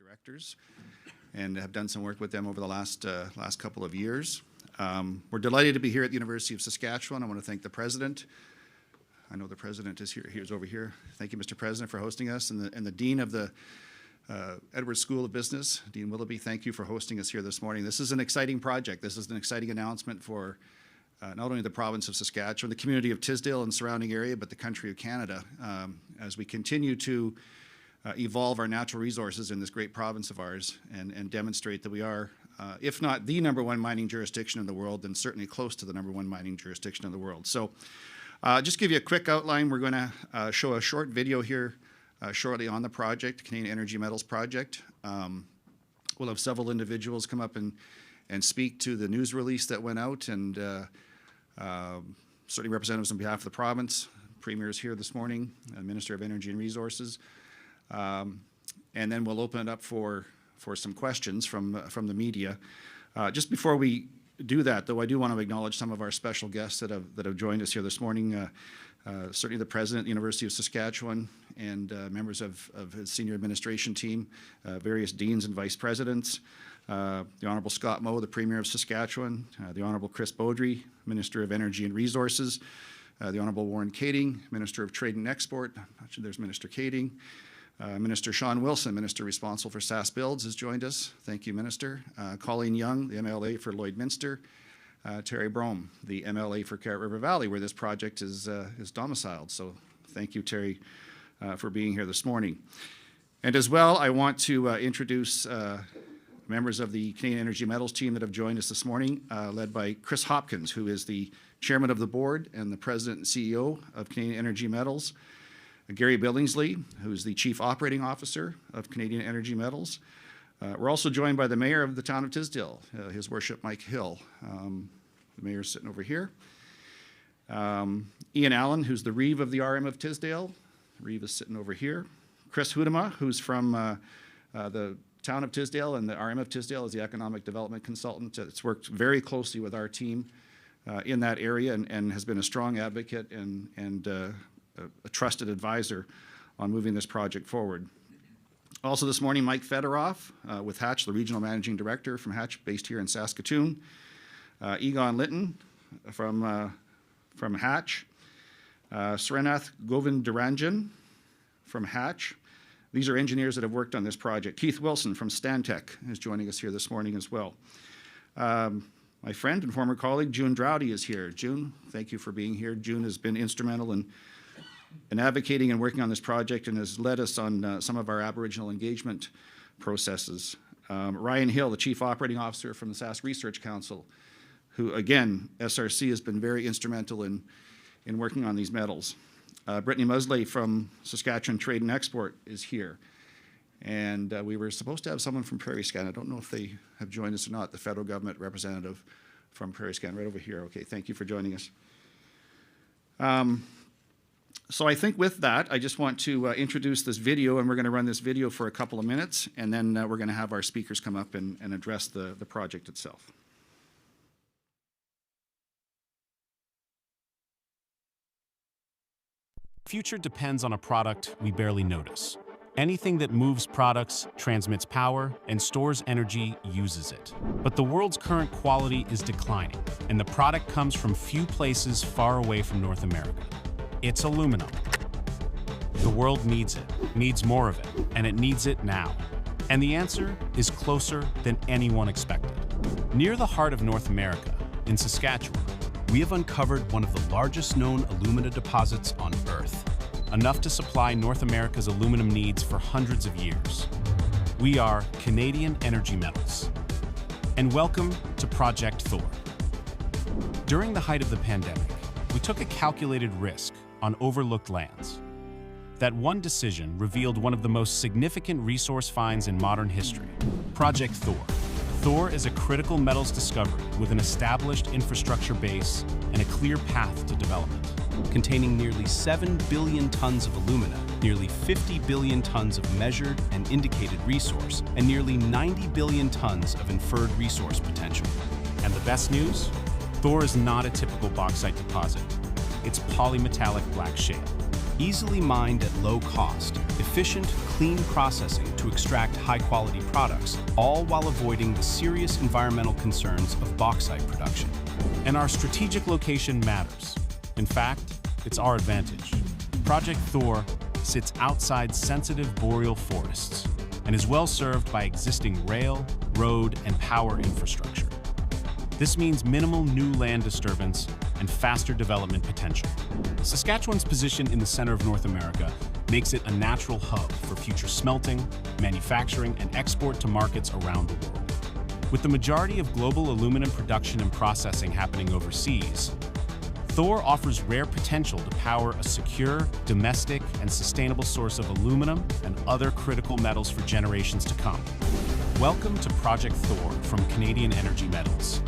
directors and have done some work with them over the last couple of years. We're delighted to be here at the University of Saskatchewan. I want to thank the President. I know the President is here. He's over here. Thank you, Mr. President, for hosting us, and the Dean of the Edwards School of Business, Dean Willoughby. Thank you for hosting us here this morning. This is an exciting project. This is an exciting announcement for not only the province of Saskatchewan, the community of Tisdale and surrounding area, but the country of Canada, as we continue to evolve our natural resources in this great province of ours and demonstrate that we are, if not the #1 mining jurisdiction in the world, then certainly close to the #1 mining jurisdiction in the world. So just give you a quick outline. We're going to show a short video here shortly on the project, Canadian Energy Metals Project. We'll have several individuals come up and speak to the news release that went out, and certainly representatives on behalf of the province. Premier is here this morning, Minister of Energy and Resources. And then we'll open it up for some questions from the media. Just before we do that, though, I do want to acknowledge some of our special guests that have joined us here this morning. Certainly the President of the University of Saskatchewan and members of his senior administration team, various deans and vice presidents, the Honourable Scott Moe, the Premier of Saskatchewan, the Honourable Chris Beaudry, Minister of Energy and Resources, the Honourable Warren Kading, Minister of Trade and Export. Actually, there's Minister Kading. Minister Sean Wilson, Minister responsible for SAS Builds, has joined us. Thank you, Minister. Colleen Young, the MLA for Lloydminster. Terry Brome, the MLA for Carrot River Valley, where this project is domiciled. So thank you, Terry, for being here this morning. And as well, I want to introduce members of the Canadian Energy Metals team that have joined us this morning, led by Chris Hopkins, who is the Chairman of the Board and the President and CEO of Canadian Energy Metals. Gary Billingsley, who is the Chief Operating Officer of Canadian Energy Metals. We're also joined by the Mayor of the town of Tisdale, His Worship Mike Hill. The Mayor's sitting over here. Ian Allen, who's the Reeve of the RM of Tisdale. Reeve is sitting over here. Chris Houdema, who's from the town of Tisdale and the RM of Tisdale, is the Economic Development Consultant. It's worked very closely with our team in that area and has been a strong advocate and a trusted advisor on moving this project forward. Also this morning, Mike Fedoroff with Hatch, the Regional Managing Director from Hatch, based here in Saskatoon. Egon Litton from Hatch. Srinath Govindaranjan from Hatch. These are engineers that have worked on this project. Keith Wilson from Stantec is joining us here this morning as well. My friend and former colleague, June Drowdy, is here. June, thank you for being here. June has been instrumental in advocating and working on this project and has led us on some of our Aboriginal engagement processes. Ryan Hill, the Chief Operating Officer from the Sask Research Council, who, again, SRC has been very instrumental in working on these metals. Brittany Musley from Saskatchewan Trade and Export is here. And we were supposed to have someone from Prairie Scan. I don't know if they have joined us or not, the federal government representative from Prairie Scan, right over here. Okay, thank you for joining us. So I think with that, I just want to introduce this video, and we're going to run this video for a couple of minutes, and then we're going to have our speakers come up and address the project itself. Future depends on a product we barely notice. Anything that moves products, transmits power, and stores energy uses it. But the world's current quality is declining, and the product comes from few places far away from North America. It's aluminum. The world needs it, needs more of it, and it needs it now. And the answer is closer than anyone expected. Near the heart of North America, in Saskatchewan, we have uncovered one of the largest known alumina deposits on Earth, enough to supply North America's aluminum needs for hundreds of years. We are Canadian Energy Metals. And welcome to Project Thor. During the height of the pandemic, we took a calculated risk on overlooked lands. That one decision revealed one of the most significant resource finds in modern history, Project Thor. Thor is a critical metals discovery with an established infrastructure base and a clear path to development. Containing nearly 7 billion tons of alumina, nearly 50 billion tons of measured and indicated resource, and nearly 90 billion tons of inferred resource potential. And the best news? Thor is not a typical bauxite deposit. It's polymetallic black shale. Easily mined at low cost, efficient, clean processing to extract high-quality products, all while avoiding the serious environmental concerns of bauxite production. And our strategic location matters. In fact, it's our advantage. Project Thor sits outside sensitive boreal forests and is well served by existing rail, road, and power infrastructure. This means minimal new land disturbance and faster development potential. Saskatchewan's position in the center of North America makes it a natural hub for future smelting, manufacturing, and export to markets around the world. With the majority of global aluminum production and processing happening overseas, Thor offers rare potential to power a secure, domestic, and sustainable source of aluminum and other critical metals for generations to come. Welcome to Project Thor from Canadian Energy Metals.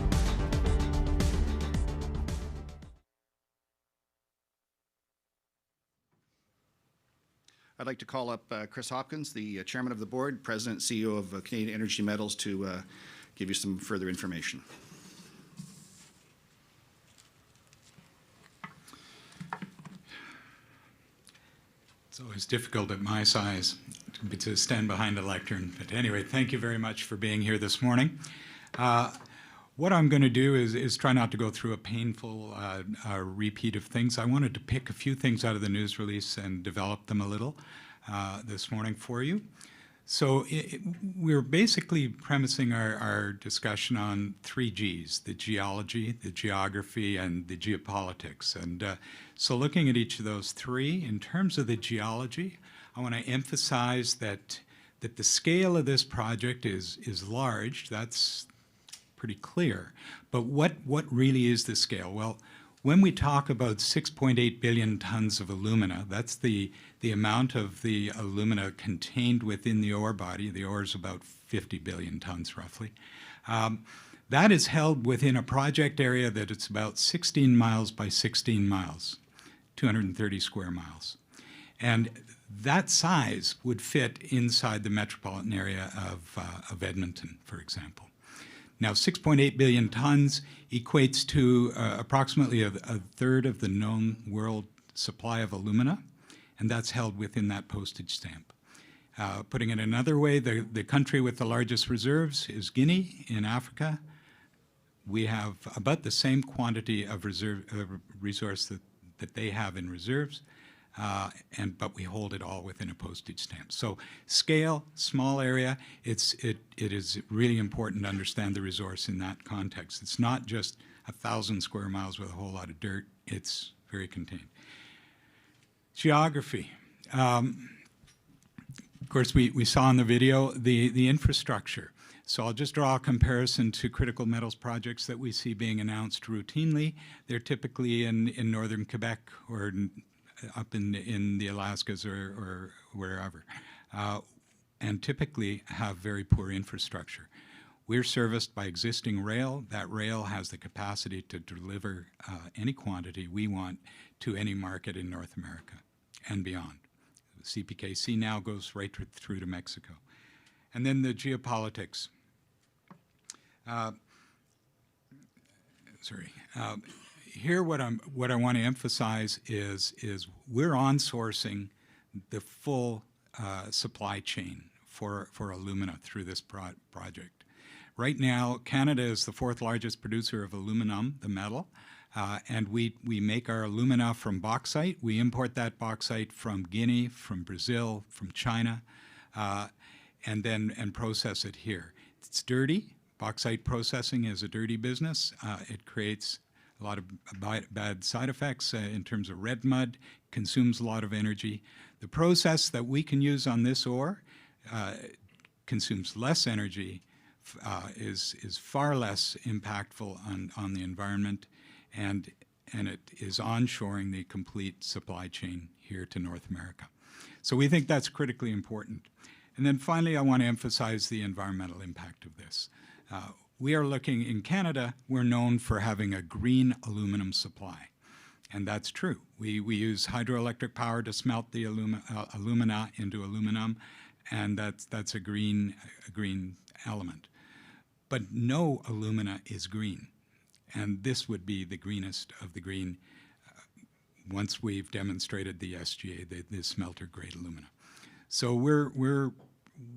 I'd like to call up Chris Hopkins, the Chairman of the Board, President and CEO of Canadian Energy Metals, to give you some further information. It's always difficult at my size to stand behind a lectern. But anyway, thank you very much for being here this morning. What I'm going to do is try not to go through a painful repeat of things. I wanted to pick a few things out of the news release and develop them a little this morning for you. So we're basically premising our discussion on 3 Gs, the geology, the geography, and the geopolitics. And so looking at each of those 3, in terms of the geology, I want to emphasize that the scale of this project is large. That's pretty clear. But what really is the scale? Well, when we talk about 6.8 billion tons of alumina, that's the amount of the alumina contained within the ore body. The ore is about 50 billion tons, roughly. That is held within a project area that it's about 16 miles by 16 miles, 230 square miles. And that size would fit inside the metropolitan area of Edmonton, for example. Now, 6.8 billion tons equates to approximately a third of the known world supply of alumina, and that's held within that postage stamp. Putting it another way, the country with the largest reserves is Guinea in Africa. We have about the same quantity of resource that they have in reserves, but we hold it all within a postage stamp. So scale, small area, it is really important to understand the resource in that context. It's not just 1,000 square miles with a whole lot of dirt. It's very contained. Geography. Of course, we saw in the video the infrastructure. So I'll just draw a comparison to critical metals projects that we see being announced routinely. They're typically in northern Quebec or up in the Alaskas or wherever, and typically have very poor infrastructure. We're serviced by existing rail. That rail has the capacity to deliver any quantity we want to any market in North America and beyond. CPKC now goes right through to Mexico. And then the geopolitics. Here what I want to emphasize is we're onsourcing the full supply chain for alumina through this project. Right now, Canada is the 4th largest producer of aluminum, the metal, and we make our alumina from bauxite. We import that bauxite from Guinea, from Brazil, from China, and process it here. It's dirty. Bauxite processing is a dirty business. It creates a lot of bad side effects in terms of red mud, consumes a lot of energy. The process that we can use on this ore consumes less energy, is far less impactful on the environment, and it is onshoring the complete supply chain here to North America. So we think that's critically important. And then finally, I want to emphasize the environmental impact of this. We are looking, in Canada, we're known for having a green aluminum supply. And that's true. We use hydroelectric power to smelt the alumina into aluminum, and that's a green element. But no alumina is green. And this would be the greenest of the green. once we've demonstrated the SGA, the smelter-grade alumina. So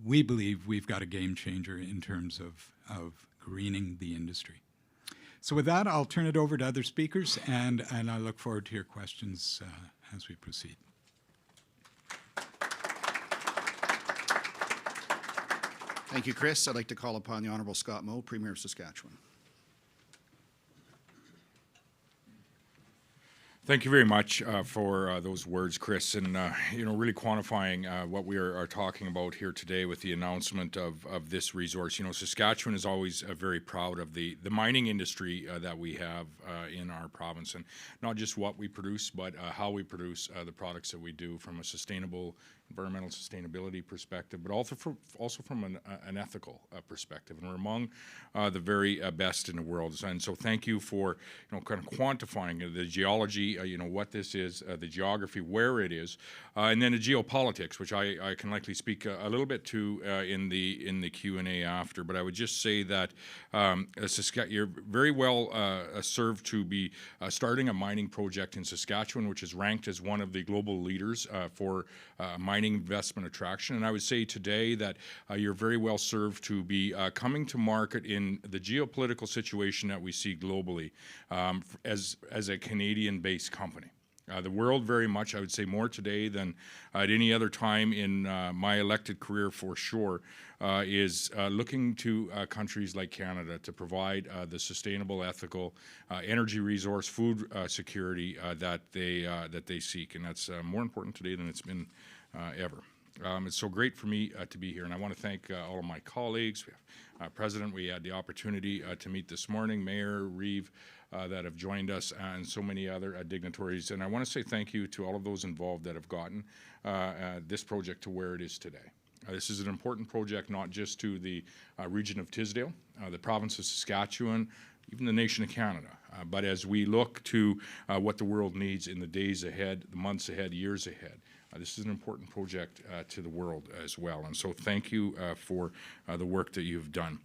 we believe we've got a game changer in terms of greening the industry. So with that, I'll turn it over to other speakers, and I look forward to your questions as we proceed. Thank you, Chris. I'd like to call upon the Honourable Scott Moe, Premier of Saskatchewan. Thank you very much for those words, Chris, and really quantifying what we are talking about here today with the announcement of this resource. Saskatchewan is always very proud of the mining industry that we have in our province, and not just what we produce, but how we produce the products that we do from a sustainable environmental sustainability perspective, but also from an ethical perspective. And we're among the very best in the world. And so thank you for kind of quantifying the geology, what this is, the geography, where it is, and then the geopolitics, which I can likely speak a little bit to in the Q&A after. But I would just say that you're very well served to be starting a mining project in Saskatchewan, which is ranked as one of the global leaders for mining investment attraction. And I would say today that you're very well served to be coming to market in the geopolitical situation that we see globally as a Canadian-based company. The world very much, I would say more today than at any other time in my elected career for sure, is looking to countries like Canada to provide the sustainable, ethical energy resource, food security that they seek. And that's more important today than it's been ever. It's so great for me to be here, and I want to thank all of my colleagues. We have President, we had the opportunity to meet this morning, Mayor, Reeve, that have joined us, and so many other dignitaries. And I want to say thank you to all of those involved that have gotten this project to where it is today. This is an important project not just to the region of Tisdale, the province of Saskatchewan, even the nation of Canada. But as we look to what the world needs in the days ahead, the months ahead, years ahead, this is an important project to the world as well. And so thank you for the work that you've done.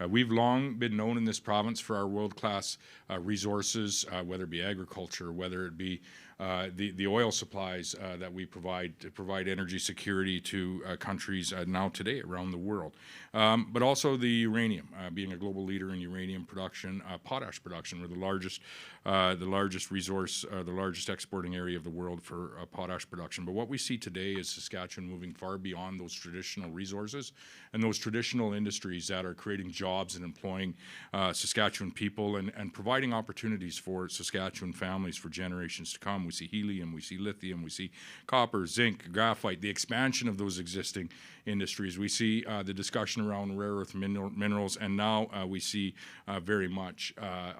We've long been known in this province for our world-class resources, whether it be agriculture, whether it be the oil supplies that we provide to provide energy security to countries now today around the world. But also the uranium, being a global leader in uranium production, potash production. We're the largest resource, the largest exporting area of the world for potash production. But what we see today is Saskatchewan moving far beyond those traditional resources and those traditional industries that are creating jobs and employing Saskatchewan people and providing opportunities for Saskatchewan families for generations to come. We see helium, we see lithium, we see copper, zinc, graphite, the expansion of those existing industries. We see the discussion around rare earth minerals, and now we see very much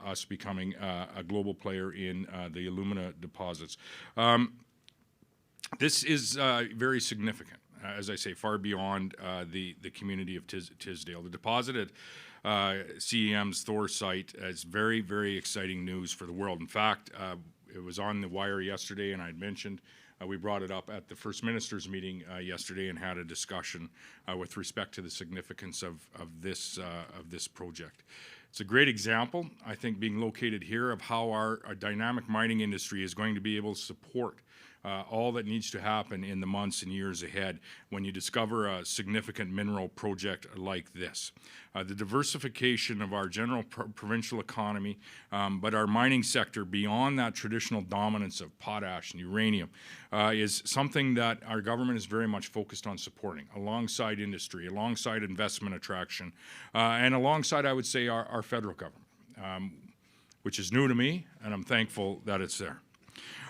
us becoming a global player in the alumina deposits. This is very significant, as I say, far beyond the community of Tisdale. The deposit at CEM's Thor site is very, very exciting news for the world. In fact, it was on the wire yesterday, and I had mentioned we brought it up at the First Minister's meeting yesterday and had a discussion with respect to the significance of this project. It's a great example, I think, being located here of how our dynamic mining industry is going to be able to support all that needs to happen in the months and years ahead when you discover a significant mineral project like this. The diversification of our general provincial economy, but our mining sector beyond that traditional dominance of potash and uranium is something that our government is very much focused on supporting alongside industry, alongside investment attraction, and alongside, I would say, our federal government, which is new to me, and I'm thankful that it's there.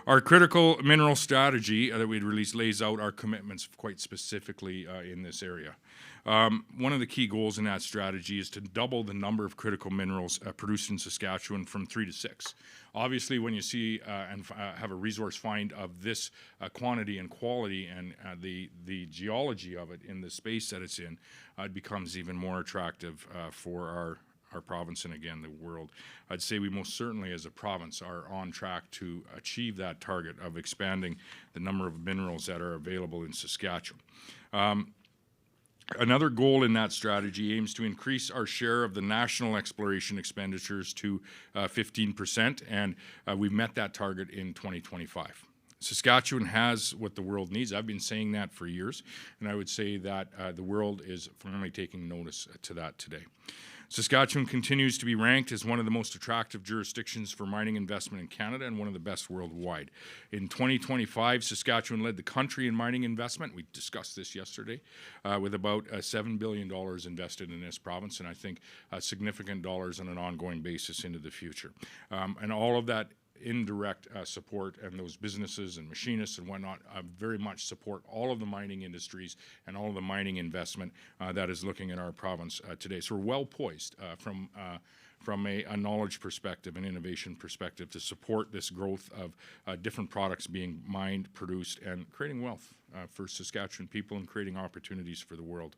Our critical mineral strategy that we'd released lays out our commitments quite specifically in this area. One of the key goals in that strategy is to double the number of critical minerals produced in Saskatchewan from 3 to 6. Obviously, when you see and have a resource find of this quantity and quality and the geology of it in the space that it's in, it becomes even more attractive for our province and, again, the world. I'd say we most certainly as a province are on track to achieve that target of expanding the number of minerals that are available in Saskatchewan. Another goal in that strategy aims to increase our share of the national exploration expenditures to 15%, and we've met that target in 2025. Saskatchewan has what the world needs. I've been saying that for years, and I would say that the world is finally taking notice to that today. Saskatchewan continues to be ranked as one of the most attractive jurisdictions for mining investment in Canada and one of the best worldwide. In 2025, Saskatchewan led the country in mining investment. We discussed this yesterday, with about $7 billion invested in this province, and I think significant dollars on an ongoing basis into the future. And all of that indirect support, and those businesses and machinists and whatnot very much support all of the mining industries and all of the mining investment that is looking at our province today. So we're well poised from a knowledge perspective and innovation perspective to support this growth of different products being mined, produced, and creating wealth for Saskatchewan people and creating opportunities for the world.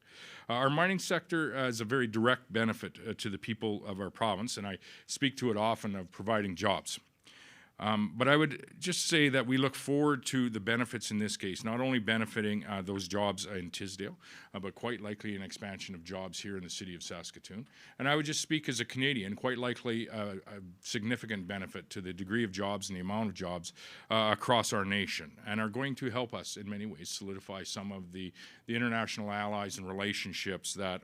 Our mining sector is a very direct benefit to the people of our province, and I speak to it often of providing jobs. But I would just say that we look forward to the benefits in this case, not only benefiting those jobs in Tisdale, but quite likely an expansion of jobs here in the city of Saskatoon. And I would just speak as a Canadian, quite likely a significant benefit to the degree of jobs and the amount of jobs across our nation, and are going to help us in many ways solidify some of the international allies and relationships that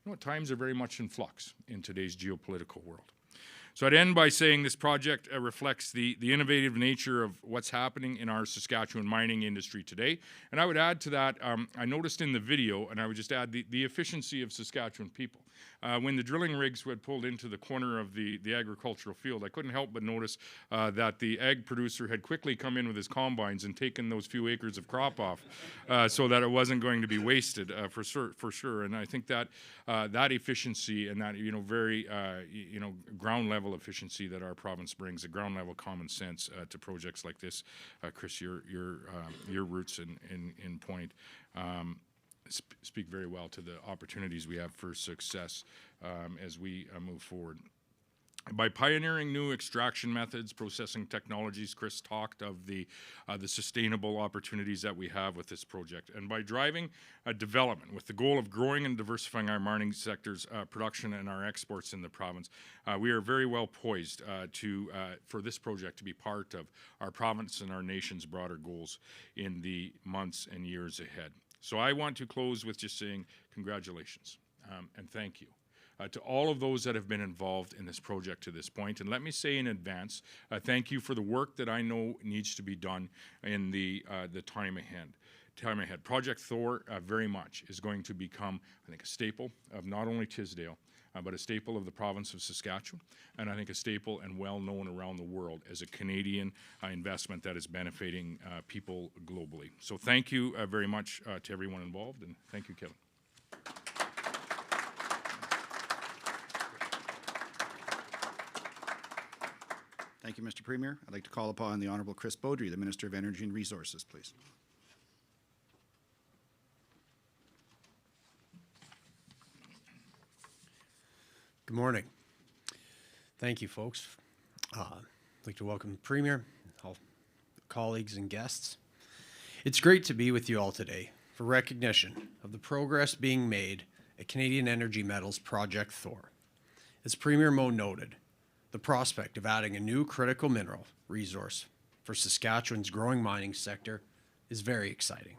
at times are very much in flux in today's geopolitical world. So I'd end by saying this project reflects the innovative nature of what's happening in our Saskatchewan mining industry today. And I would add to that, I noticed in the video, and I would just add the efficiency of Saskatchewan people. When the drilling rigs had pulled into the corner of the agricultural field, I couldn't help but notice that the ag producer had quickly come in with his combines and taken those few acres of crop off so that it wasn't going to be wasted for sure. And I think that that efficiency and that very ground level efficiency that our province brings, a ground level common sense to projects like this, Chris, your roots in point. Speak very well to the opportunities we have for success as we move forward. By pioneering new extraction methods, processing technologies, Chris talked of the sustainable opportunities that we have with this project, and by driving development with the goal of growing and diversifying our mining sector's production and our exports in the province, we are very well poised for this project to be part of our province and our nation's broader goals in the months and years ahead. So I want to close with just saying congratulations and thank you to all of those that have been involved in this project to this point. And let me say in advance, thank you for the work that I know needs to be done in the time ahead. Project Thor very much is going to become, I think, a staple of not only Tisdale, but a staple of the province of Saskatchewan, and I think a staple and well known around the world as a Canadian investment that is benefiting people globally. So thank you very much to everyone involved, and thank you, Kevin. Thank you, Mr. Premier. I'd like to call upon the Honourable Chris Beaudry, the Minister of Energy and Resources, please. Good morning. Thank you, folks. I'd like to welcome the Premier, all colleagues and guests. It's great to be with you all today for recognition of the progress being made at Canadian Energy Metals Project Thor. As Premier Moe noted, the prospect of adding a new critical mineral resource for Saskatchewan's growing mining sector is very exciting.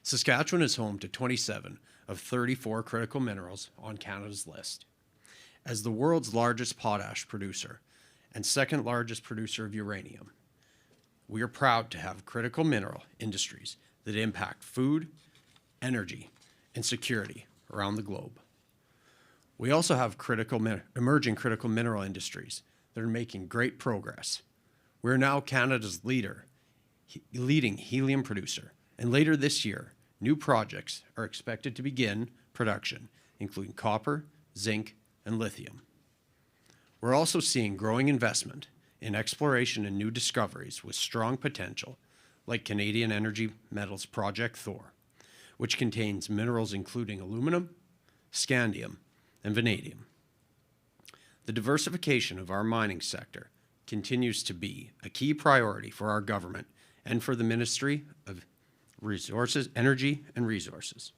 Saskatchewan is home to 27 of 34 critical minerals on Canada's list. As the world's largest potash producer and second largest producer of uranium, we are proud to have critical mineral industries that impact food, energy, and security around the globe. We also have emerging critical mineral industries that are making great progress. We're now Canada's leading helium producer, and later this year, new projects are expected to begin production, including copper, zinc, and lithium. We're also seeing growing investment in exploration and new discoveries with strong potential, like Canadian Energy Metals Project Thor, which contains minerals including aluminum, scandium, and vanadium. The diversification of our mining sector continues to be a key priority for our government and for the Ministry of Energy and Resources.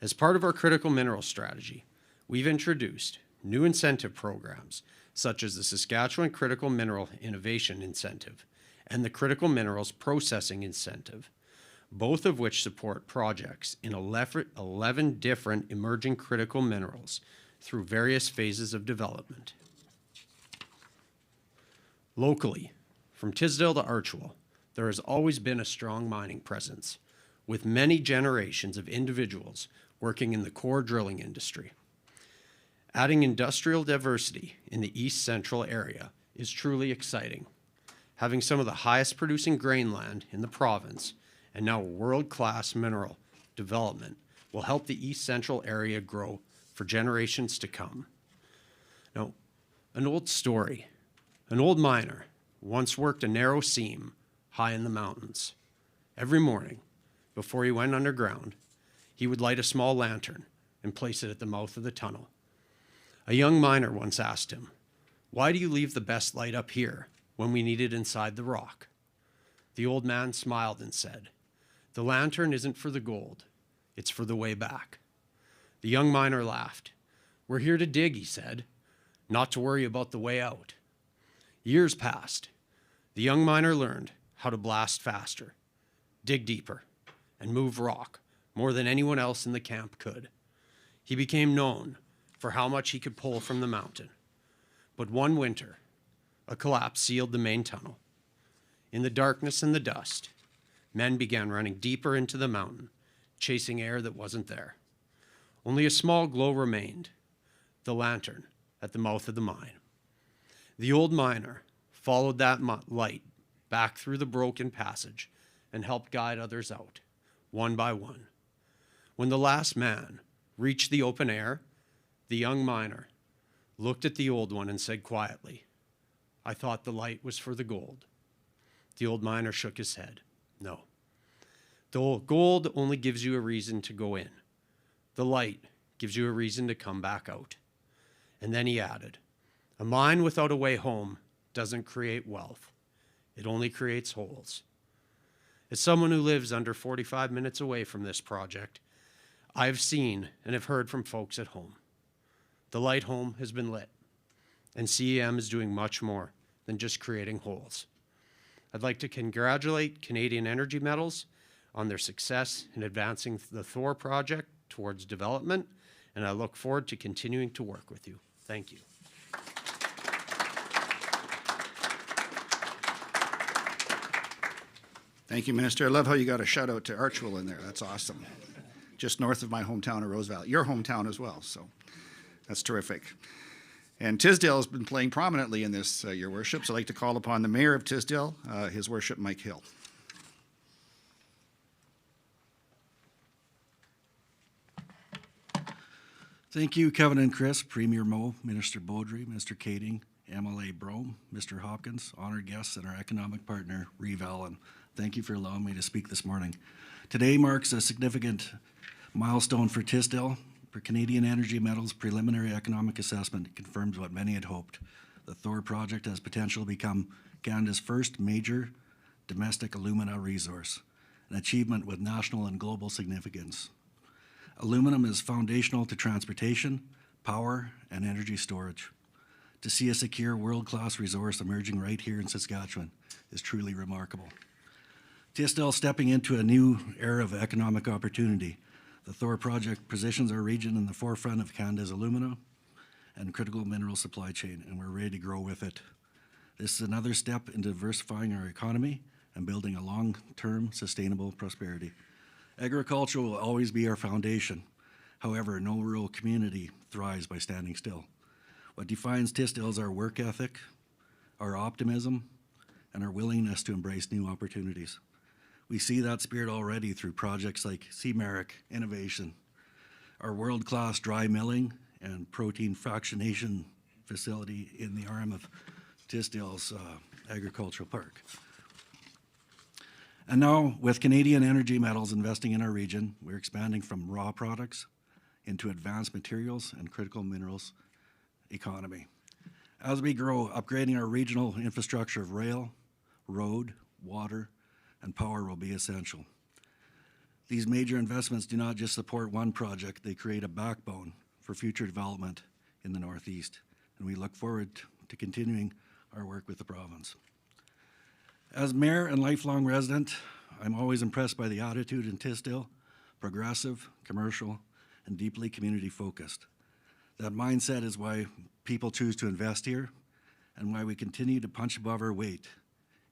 As part of our critical mineral strategy, we've introduced new incentive programs such as the Saskatchewan Critical Mineral Innovation Incentive and the Critical Minerals Processing Incentive, both of which support projects in 11 different emerging critical minerals through various phases of development. Locally, from Tisdale to Archwell, there has always been a strong mining presence, with many generations of individuals working in the core drilling industry. Adding industrial diversity in the East Central area is truly exciting. Having some of the highest producing grain land in the province and now world-class mineral development will help the East Central area grow for generations to come. Now, an old story. An old miner once worked a narrow seam high in the mountains. Every morning, before he went underground, he would light a small lantern and place it at the mouth of the tunnel. A young miner once asked him, "Why do you leave the best light up here when we need it inside the rock?" The old man smiled and said, "The lantern isn't for the gold, it's for the way back." The young miner laughed. "We're here to dig," he said, "not to worry about the way out." Years passed. The young miner learned how to blast faster, dig deeper, and move rock more than anyone else in the camp could. He became known for how much he could pull from the mountain. But one winter, a collapse sealed the main tunnel. In the darkness and the dust, men began running deeper into the mountain, chasing air that wasn't there. Only a small glow remained, the lantern at the mouth of the mine. The old miner followed that light back through the broken passage and helped guide others out, one by one. When the last man reached the open air, the young miner looked at the old one and said quietly, "I thought the light was for the gold." The old miner shook his head. "No. The gold only gives you a reason to go in. The light gives you a reason to come back out." And then he added, "A mine without a way home doesn't create wealth. It only creates holes." As someone who lives under 45 minutes away from this project, I've seen and have heard from folks at home. The light home has been lit, and CEM is doing much more than just creating holes. I'd like to congratulate Canadian Energy Metals on their success in advancing the Thor Project towards development, and I look forward to continuing to work with you. Thank you. Thank you, Minister. I love how you got a shout out to Archwell in there. That's awesome. Just north of my hometown of Rose Valley, your hometown as well. So that's terrific. And Tisdale has been playing prominently in this, Your Worship. So I'd like to call upon the Mayor of Tisdale, His Worship Mike Hill. Thank you, Kevin and Chris, Premier Moe, Minister Beaudry, Mr. Kading, MLA Brome, Mr. Hopkins, honored guests, and our economic partner, Reeve Allen. Thank you for allowing me to speak this morning. Today marks a significant milestone for Tisdale. For Canadian Energy Metals' preliminary economic assessment confirms what many had hoped. The Thor Project has potential to become Canada's first major domestic alumina resource, an achievement with national and global significance. Aluminum is foundational to transportation, power, and energy storage. To see a secure world-class resource emerging right here in Saskatchewan is truly remarkable. Tisdale stepping into a new era of economic opportunity. The Thor Project positions our region in the forefront of Canada's alumina and critical mineral supply chain, and we're ready to grow with it. This is another step in diversifying our economy and building a long-term sustainable prosperity. Agriculture will always be our foundation. However, no rural community thrives by standing still. What defines Tisdale is our work ethic, our optimism, and our willingness to embrace new opportunities. We see that spirit already through projects like CMARIC Innovation, our world-class dry milling and protein fractionation facility in the arm of Tisdale's agricultural park. And now, with Canadian Energy Metals investing in our region, we're expanding from raw products into advanced materials and critical minerals economy. As we grow, upgrading our regional infrastructure of rail, road, water, and power will be essential. These major investments do not just support one project, they create a backbone for future development in the Northeast, and we look forward to continuing our work with the province. As mayor and lifelong resident, I'm always impressed by the attitude in Tisdale, progressive, commercial, and deeply community-focused. That mindset is why people choose to invest here and why we continue to punch above our weight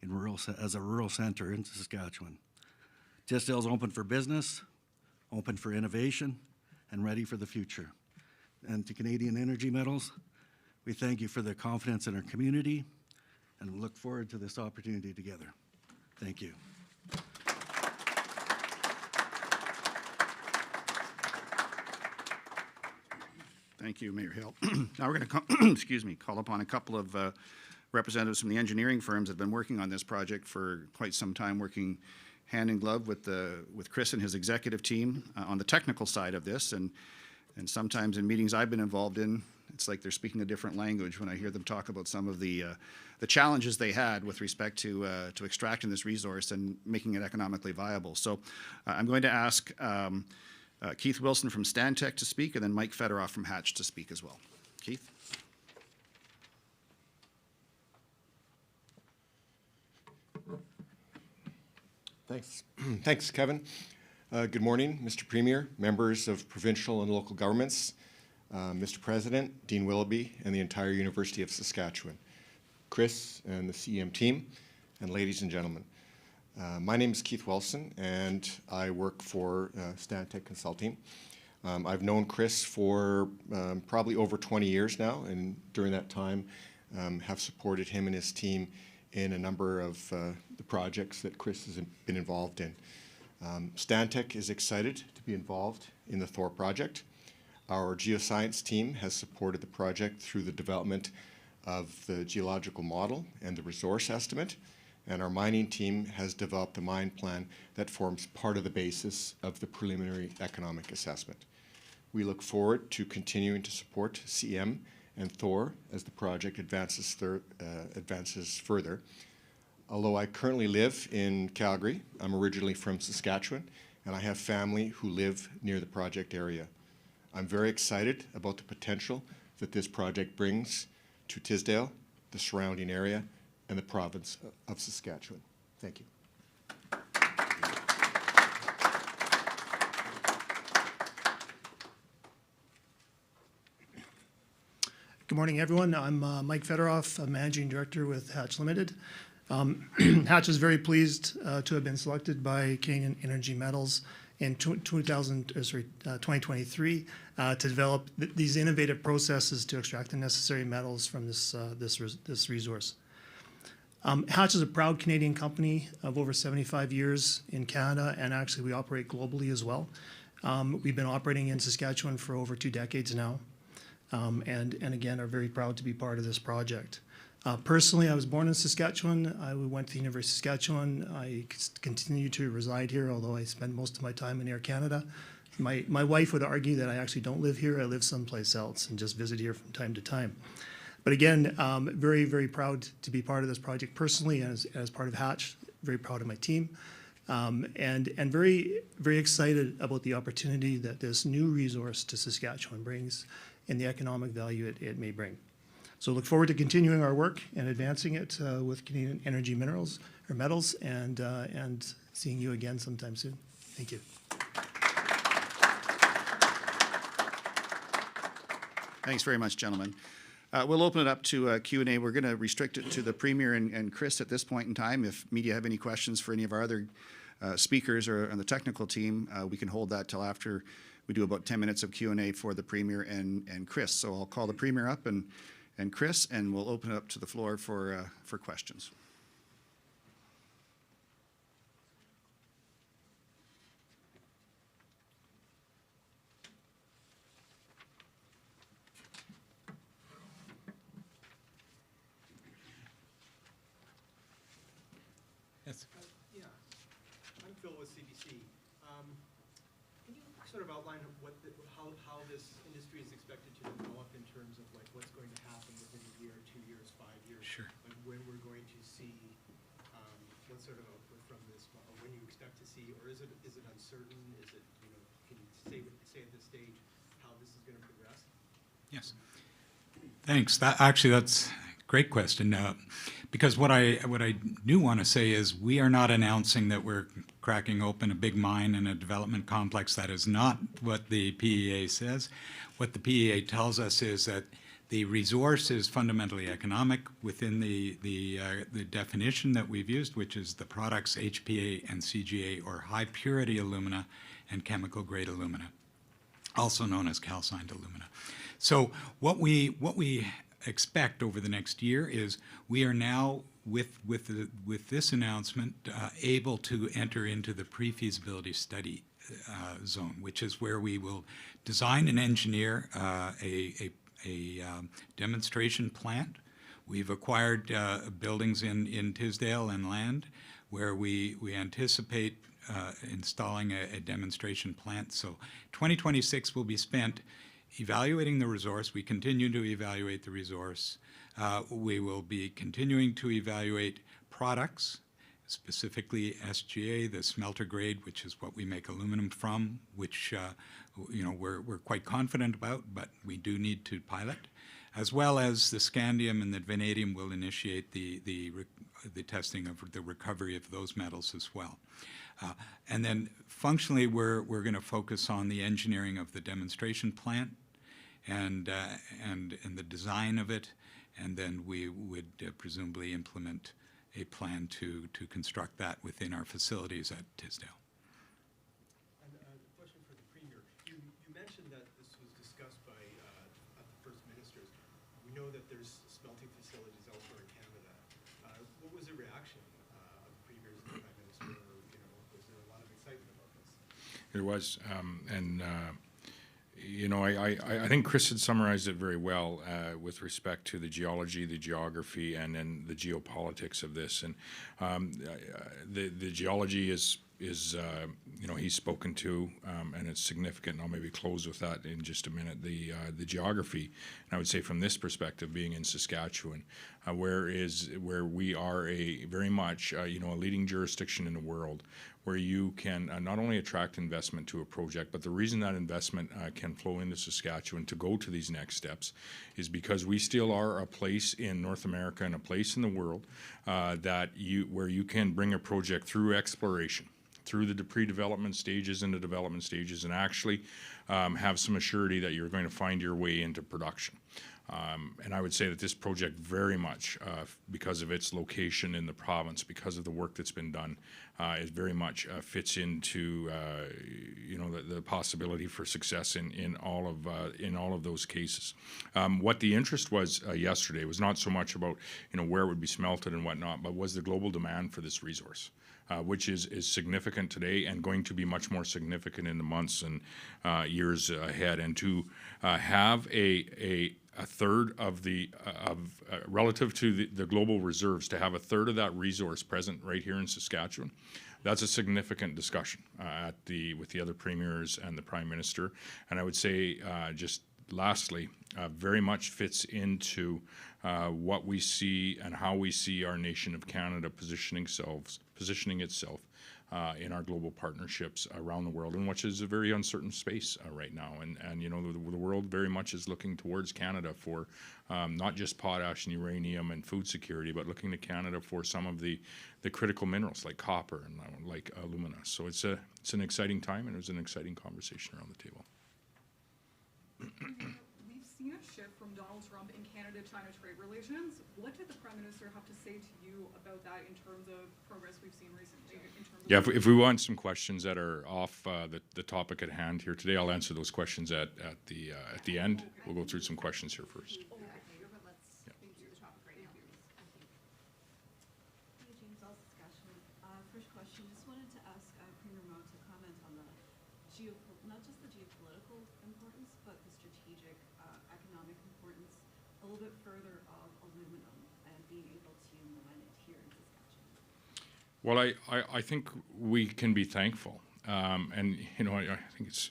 as a rural center in Saskatchewan. Tisdale's open for business, open for innovation, and ready for the future. And to Canadian Energy Metals, we thank you for the confidence in our community and look forward to this opportunity together. Thank you. Thank you, Mayor Hill. Now we're going to call upon a couple of representatives from the engineering firms that have been working on this project for quite some time, working hand in glove with Chris and his executive team on the technical side of this. And sometimes in meetings I've been involved in, it's like they're speaking a different language when I hear them talk about some of the challenges they had with respect to extracting this resource and making it economically viable. So I'm going to ask Keith Wilson from Stantec to speak, and then Mike Federoff from Hatch to speak as well. Keith? Thanks. Thanks, Kevin. Good morning, Mr. Premier, members of provincial and local governments, Mr. President, Dean Willoughby, and the entire University of Saskatchewan, Chris and the CEM team, and ladies and gentlemen. My name is Keith Wilson, and I work for Stantec Consulting. I've known Chris for probably over 20 years now, and during that time have supported him and his team in a number of the projects that Chris has been involved in. Stantec is excited to be involved in the Thor Project. Our geoscience team has supported the project through the development of the geological model and the resource estimate, and our mining team has developed a mine plan that forms part of the basis of the preliminary economic assessment. We look forward to continuing to support CM and Thor as the project advances further. Although I currently live in Calgary, I'm originally from Saskatchewan, and I have family who live near the project area. I'm very excited about the potential that this project brings to Tisdale, the surrounding area, and the province of Saskatchewan. Thank you. Good morning, everyone. I'm Mike Federoff, Managing Director with Hatch Limited. Hatch is very pleased to have been selected by Canadian Energy Metals in 2023 to develop these innovative processes to extract the necessary metals from this resource. Hatch is a proud Canadian company of over 75 years in Canada, and actually we operate globally as well. We've been operating in Saskatchewan for over 2 decades now, and again are very proud to be part of this project. Personally, I was born in Saskatchewan. I went to the University of Saskatchewan. I continue to reside here, although I spend most of my time in Air Canada. My wife would argue that I actually don't live here. I live someplace else and just visit here from time to time. But again, very, very proud to be part of this project personally as part of Hatch. Very proud of my team. And very, very excited about the opportunity that this new resource to Saskatchewan brings and the economic value it may bring. So look forward to continuing our work and advancing it with Canadian Energy Metals and seeing you again sometime soon. Thank you. Thanks very much, gentlemen. We'll open it up to Q&A. We're going to restrict it to the Premier and Chris at this point in time. If media have any questions for any of our other speakers or on the technical team, we can hold that till after we do about 10 minutes of Q&A for the Premier and Chris. So I'll call the Premier up and Chris, and we'll open it up to the floor for questions. Yes. Yeah, I'm Phil with CBC. Can you sort of outline how this industry is expected to develop in terms of like what's going to happen within a year, 2 years, 5 years? Sure. Like when we're going to see what sort of output from this, or when you expect to see, or is it uncertain? Is it, you know, can you say at this stage how this is going to progress? Yes. Thanks. That's a great question. Because what I do want to say is we are not announcing that we're cracking open a big mine and a development complex. That is not what the PEA says. What the PEA tells us is that the resource is fundamentally economic within the definition that we've used, which is the products HPA and CGA, or high purity alumina and chemical grade alumina, also known as calcined alumina. So what we expect over the next year is we are now, with this announcement, able to enter into the pre-feasibility study zone, which is where we will design and engineer a demonstration plant. We've acquired buildings in Tisdale and land where we anticipate installing a demonstration plant. So 2026 will be spent evaluating the resource. We continue to evaluate the resource. We will be continuing to evaluate products, specifically SGA, the smelter grade, which is what we make aluminum from, which you know, we're quite confident about, but we do need to pilot, as well as the scandium and the vanadium will initiate the testing of the recovery of those metals as well. And then functionally, we're going to focus on the engineering of the demonstration plant and the design of it, and then we would presumably implement a plan to construct that within our facilities at Tisdale. And a question for the Premier. You mentioned that this was discussed by at the First Ministers. We know that there's smelting facilities elsewhere in Canada. What was the reaction of Premiers and the Prime Minister? Or, you know, was there a lot of excitement about this? There was, you know, I think Chris had summarized it very well with respect to the geology, the geography, and then the geopolitics of this. And the geology is you know, he's spoken to, and it's significant. I'll maybe close with that in just a minute. The geography, and I would say from this perspective, being in Saskatchewan, where we are very much you know, a leading jurisdiction in the world, where you can not only attract investment to a project, but the reason that investment can flow into Saskatchewan to go to these next steps is because we still are a place in North America and a place in the world where you can bring a project through exploration, through the pre-development stages and the development stages, and actually have some assurity that you're going to find your way into production. And I would say that this project very much, because of its location in the province, because of the work that's been done, it very much fits into you know, the possibility for success in all of those cases. What the interest was yesterday was not so much about, you know, where it would be smelted and whatnot, but was the global demand for this resource. Which is significant today and going to be much more significant in the months and years ahead. And to have a third of relative to the global reserves, to have a third of that resource present right here in Saskatchewan, that's a significant discussion with the other premiers and the Prime Minister. And I would say just lastly, very much fits into what we see and how we see our nation of Canada positioning itself in our global partnerships around the world, and which is a very uncertain space right now. And you know, the world very much is looking towards Canada for not just potash and uranium and food security, but looking to Canada for some of the critical minerals like copper and like alumina. So it's an exciting time, and it was an exciting conversation around the table. We've seen a shift from Donald Trump in Canada-China trade relations. What did the Prime Minister have to say to you about that in terms of progress we've seen recently? Yeah, if we want some questions that are off the topic at hand here today, I'll answer those questions at the end. We'll go through some questions here first. First question, just wanted to ask Premier Mo to comment on not just the geopolitical importance, but the strategic economic importance a little bit further of aluminum and being able to mine it here in Saskatchewan. Well, I think we can be thankful, and you know, I think it's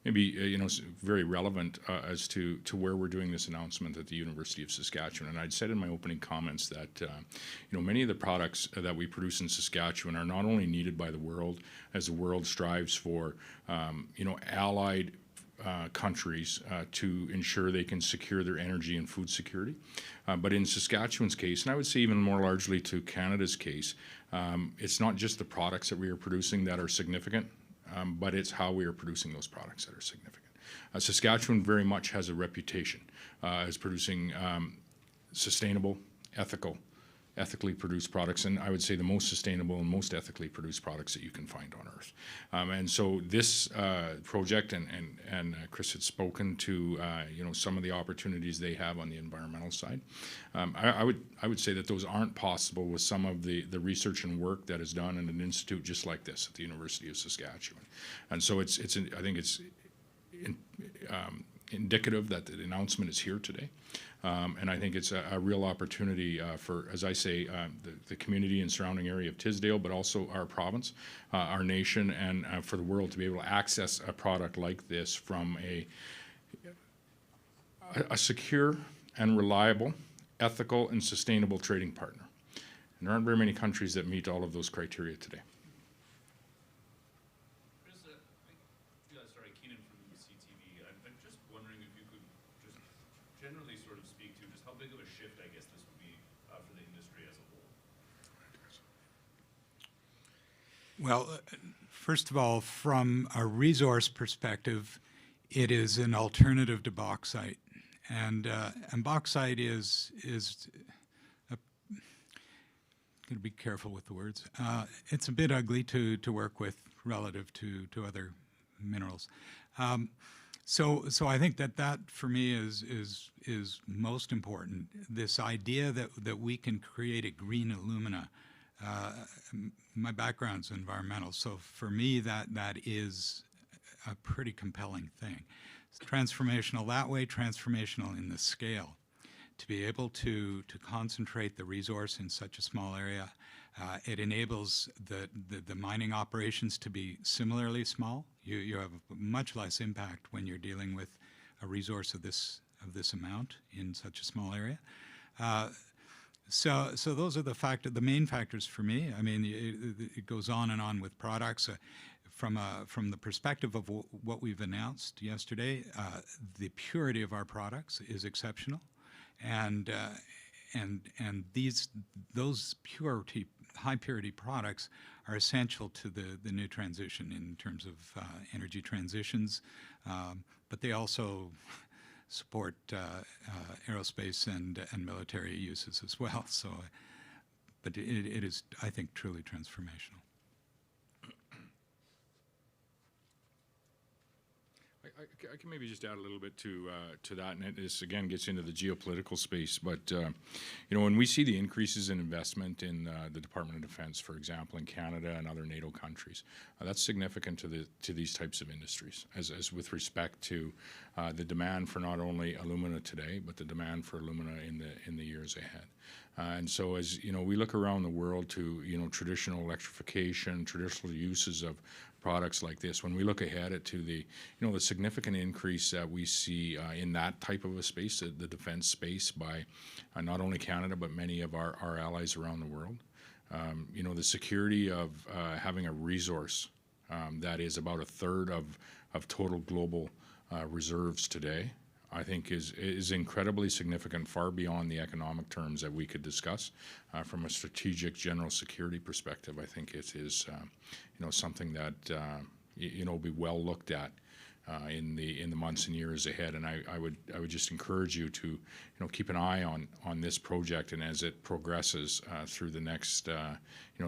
maybe very relevant as to where we're doing this announcement at the University of Saskatchewan. And I'd said in my opening comments that many of the products that we produce in Saskatchewan are not only needed by the world as the world strives for allied countries to ensure they can secure their energy and food security. But in Saskatchewan's case, and I would say even more largely to Canada's case, it's not just the products that we are producing that are significant, but it's how we are producing those products that are significant. Saskatchewan very much has a reputation as producing sustainable, ethically produced products, and I would say the most sustainable and most ethically produced products that you can find on Earth. And so this project, and Chris had spoken to some of the opportunities they have on the environmental side. I would say that those aren't possible with some of the research and work that is done in an institute just like this at the University of Saskatchewan. And so I think it's indicative that the announcement is here today. And I think it's a real opportunity for, as I say, the community and surrounding area of Tisdale, but also our province, our nation, and for the world to be able to access a product like this from a secure and reliable, ethical and sustainable trading partner. And there aren't very many countries that meet all of those criteria today. Generally sort of speak to just how big of a shift, I guess, this would be for the industry as a whole? Well, first of all, from a resource perspective, it is an alternative to bauxite, and bauxite is going to be careful with the words. It's a bit ugly to work with relative to other minerals. So I think that for me is most important. This idea that we can create a green alumina. My background's environmental, so for me that is a pretty compelling thing. It's transformational that way, transformational in the scale. To be able to concentrate the resource in such a small area, it enables the mining operations to be similarly small. You have much less impact when you're dealing with a resource of this amount in such a small area. So those are the main factors for me. I mean, it goes on and on with products. From the perspective of what we've announced yesterday, the purity of our products is exceptional, and those high purity products are essential to the new transition in terms of energy transitions, but they also support aerospace and military uses as well. So, but it is, I think, truly transformational. I can maybe just add a little bit to that, and this again gets into the geopolitical space. But when we see the increases in investment in the Department of Defense, for example, in Canada and other NATO countries, that's significant to these types of industries, as with respect to the demand for not only alumina today, but the demand for alumina in the years ahead. And so, as we look around the world to traditional electrification, traditional uses of products like this, when we look ahead to the the significant increase that we see in that type of a space, the defense space, by not only Canada but many of our allies around the world, the security of having a resource that is about a third of total global reserves today, I think is incredibly significant, far beyond the economic terms that we could discuss. From a strategic general security perspective, I think it is something that will be well looked at in the months and years ahead. And I would just encourage you to keep an eye on this project, and as it progresses through the next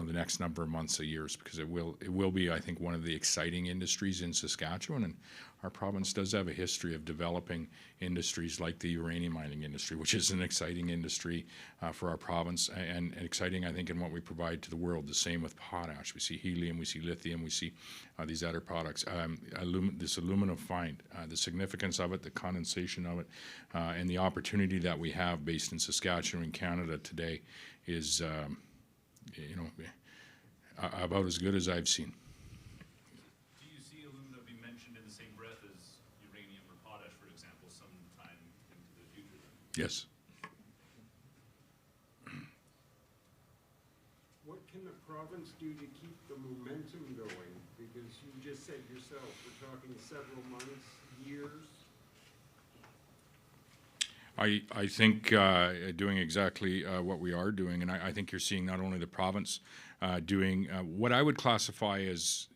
the next number of months or years, because it will be, I think, one of the exciting industries in Saskatchewan. And our province does have a history of developing industries like the uranium mining industry, which is an exciting industry for our province, and exciting, I think, in what we provide to the world. The same with potash. We see helium, we see lithium, we see these other products. This alumina find, the significance of it, the condensation of it, and the opportunity that we have based in Saskatchewan, Canada today is about as good as I've seen. Do you see alumina be mentioned in the same breath as Yes. What can the province do to keep the momentum going? Because you just said yourself, we're talking several months, years. I think doing exactly what we are doing, and I think you're seeing not only the province doing what I would classify as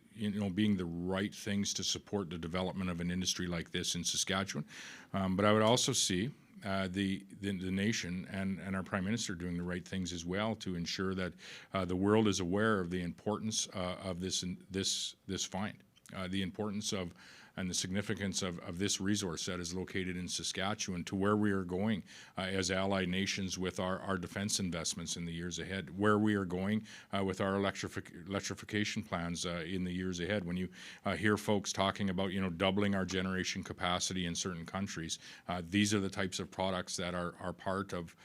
being the right things to support the development of an industry like this in Saskatchewan, but I would also see the nation and our Prime Minister doing the right things as well to ensure that the world is aware of the importance of this find, the importance of and the significance of this resource that is located in Saskatchewan, to where we are going as allied nations with our defense investments in the years ahead, where we are going with our electrification plans in the years ahead. When you hear folks talking about doubling our generation capacity in certain countries, these are the types of products that are part of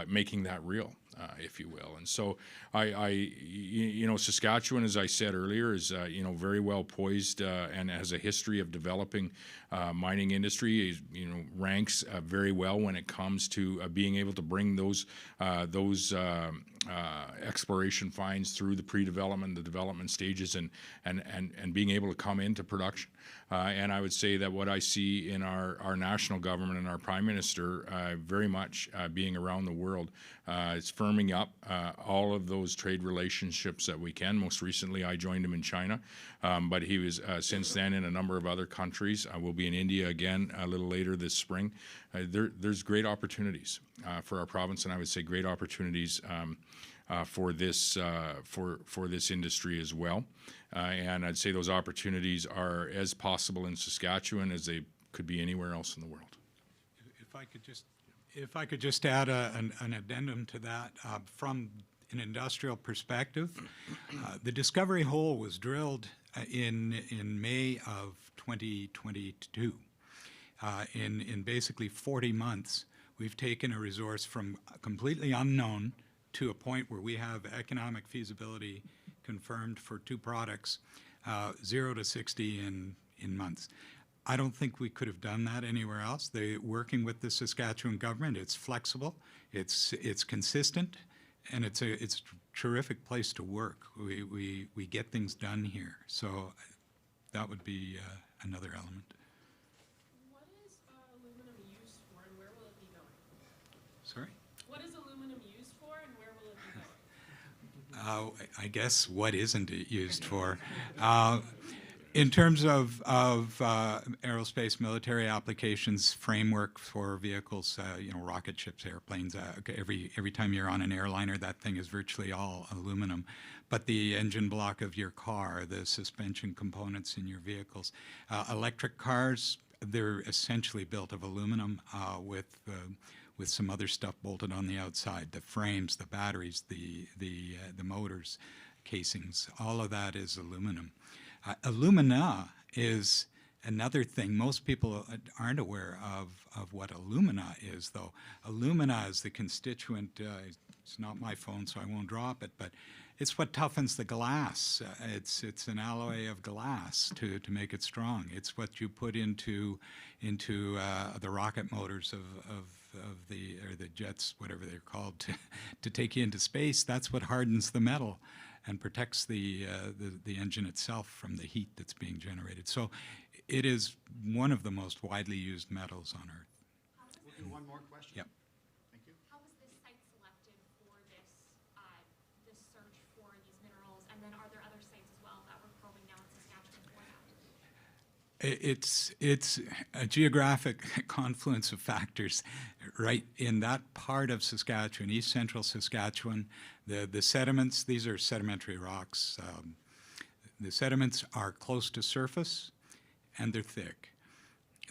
making that real, if you will. And so Saskatchewan, as I said earlier, is very well poised and has a history of developing mining industry. Ranks very well when it comes to being able to bring those exploration finds through the pre-development, the development stages, and being able to come into production. And I would say that what I see in our national government and our Prime Minister very much being around the world, it's firming up all of those trade relationships that we can. Most recently, I joined him in China, but he was since then in a number of other countries. We'll be in India again a little later this spring. There's great opportunities for our province, and I would say great opportunities for this industry as well. And I'd say those opportunities are as possible in Saskatchewan as they could be anywhere else in the world. If I could just add an addendum to that, from an industrial perspective, the discovery hole was drilled in May of 2022. In basically 40 months, we've taken a resource from completely unknown to a point where we have economic feasibility confirmed for two products, 0 to 60 in months. I don't think we could have done that anywhere else. Working with the Saskatchewan government, it's flexible, it's consistent, and it's a terrific place to work. We get things done here. So that would be another element. What is aluminum used for, and where will it be going? Sorry? What is aluminum used for, and where will it be going? I guess what isn't it used for? In terms of aerospace military applications, framework for vehicles, rocket ships, airplanes, every time you're on an airliner, that thing is virtually all aluminum. But the engine block of your car, the suspension components in your vehicles, electric cars, they're essentially built of aluminum with some other stuff bolted on the outside. The frames, the batteries, the motors, casings, all of that is aluminum. Alumina is another thing. Most people aren't aware of what alumina is, though. Alumina is the constituent, it's not my phone, so I won't drop it, but it's what toughens the glass. It's an alloy of glass to make it strong. It's what you put into the rocket motors of the jets, whatever they're called, to take you into space. That's what hardens the metal and protects the engine itself from the heat that's being generated. So it is one of the most widely used metals on Earth. We'll do one more question. Yep. Thank you. How was this site selected for this search for these minerals? And then are there other sites as well that we're probing now in Saskatchewan for that? It's a geographic confluence of factors. Right in that part of Saskatchewan, east central Saskatchewan, the sediments, these are sedimentary rocks. The sediments are close to surface and they're thick.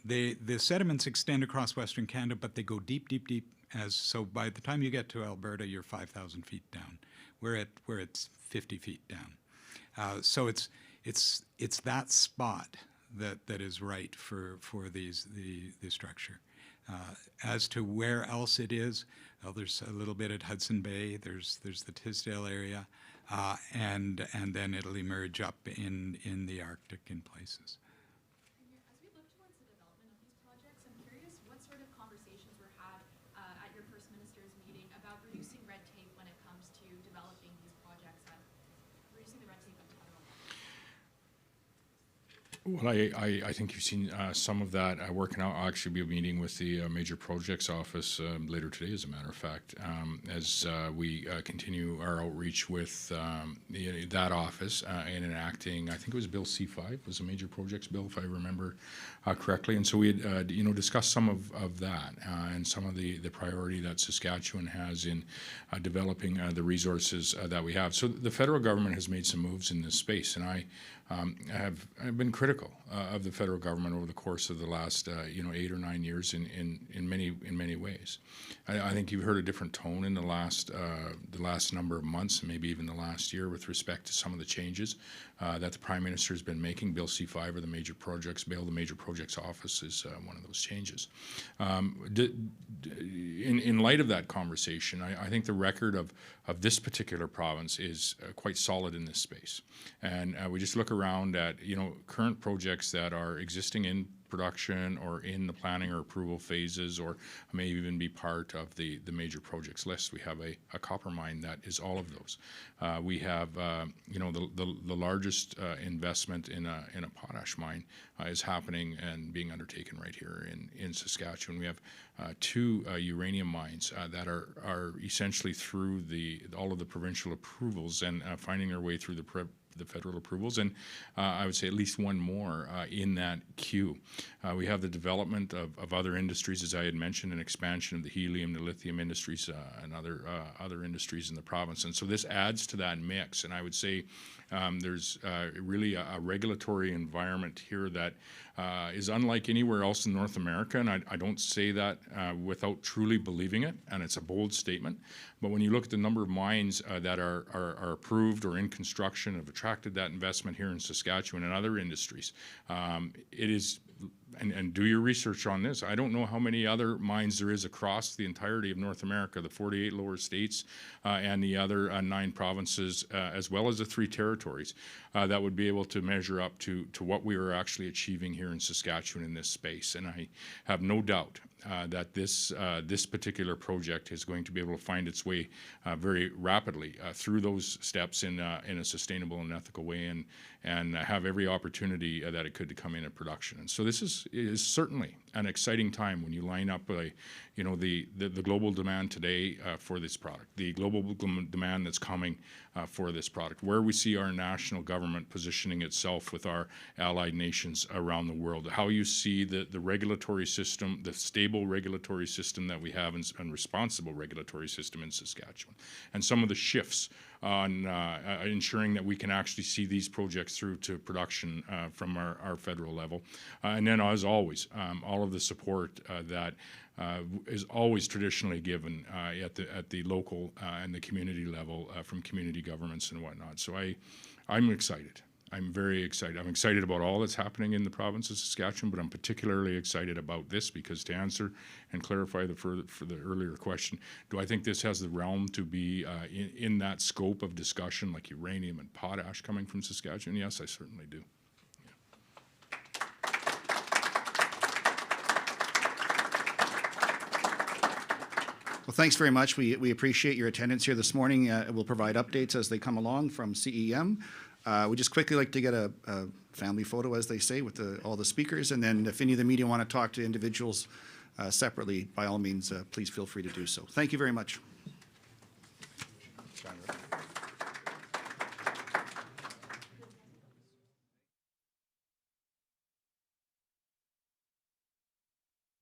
The sediments extend across Western Canada, but they go deep, deep, deep. So by the time you get to Alberta, you're 5,000 feet down. We're at 50 feet down. So it's that spot that is right for the structure. As to where else it is, well, there's a little bit at Hudson Bay. There's the Tisdale area, and then it'll emerge up in the Arctic in places. As we look towards the development of these projects, I'm curious what sort of conversations were had Well, I think you've seen some of that working out. I'll actually be meeting with the Major Projects Office later today, as a matter of fact, as we continue our outreach with that office and enacting, I think it was Bill C5, was a Major Projects bill, if I remember correctly. And so we had, discussed some of that and some of the priority that Saskatchewan has in developing the resources that we have. So the federal government has made some moves in this space, and I've been critical of the federal government over the course of the last 8 or 9 years in many ways. I think you've heard a different tone in the last number of months, maybe even the last year, with respect to some of the changes that the Prime Minister has been making. Bill C5 or the Major Projects Bill, the Major Projects Office is one of those changes. In light of that conversation, I think the record of this particular province is quite solid in this space, and we just look around at current projects that are existing in production or in the planning or approval phases, or may even be part of the major projects list. We have a copper mine that is all of those. We have the largest investment in a potash mine is happening and being undertaken right here in Saskatchewan. We have 2 uranium mines that are essentially through all of the provincial approvals and finding their way through the federal approvals, and I would say at least one more in that queue. We have the development of other industries, as I had mentioned, an expansion of the helium, the lithium industries, and other industries in the province. And so this adds to that mix, and I would say there's really a regulatory environment here that is unlike anywhere else in North America, and I don't say that without truly believing it, and it's a bold statement. But when you look at the number of mines that are approved or in construction, have attracted that investment here in Saskatchewan and other industries, it is, and do your research on this. I don't know how many other mines there is across the entirety of North America, the 48 lower states and the other 9 provinces, as well as the 3 territories, that would be able to measure up to what we are actually achieving here in Saskatchewan in this space. And I have no doubt that this particular project is going to be able to find its way very rapidly through those steps in a sustainable and ethical way, and have every opportunity that it could to come into production. And so this is certainly an exciting time when you line up the global demand today for this product, the global demand that's coming for this product, where we see our national government positioning itself with our allied nations around the world, how you see the regulatory system, the stable regulatory system that we have, and responsible regulatory system in Saskatchewan, and some of the shifts on ensuring that we can actually see these projects through to production from our federal level. And then, as always, all of the support that is always traditionally given at the local and the community level from community governments and whatnot. So I'm excited. I'm very excited. I'm excited about all that's happening in the province of Saskatchewan, but I'm particularly excited about this because, to answer and clarify for the earlier question, do I think this has the realm to be in that scope of discussion like uranium and potash coming from Saskatchewan? Yes, I certainly do. Well, thanks very much. We appreciate your attendance here this morning. We'll provide updates as they come along from CEM. We just quickly like to get a family photo, as they say, with all the speakers. And then if any of the media want to talk to individuals separately, by all means, please feel free to do so. Thank you very much.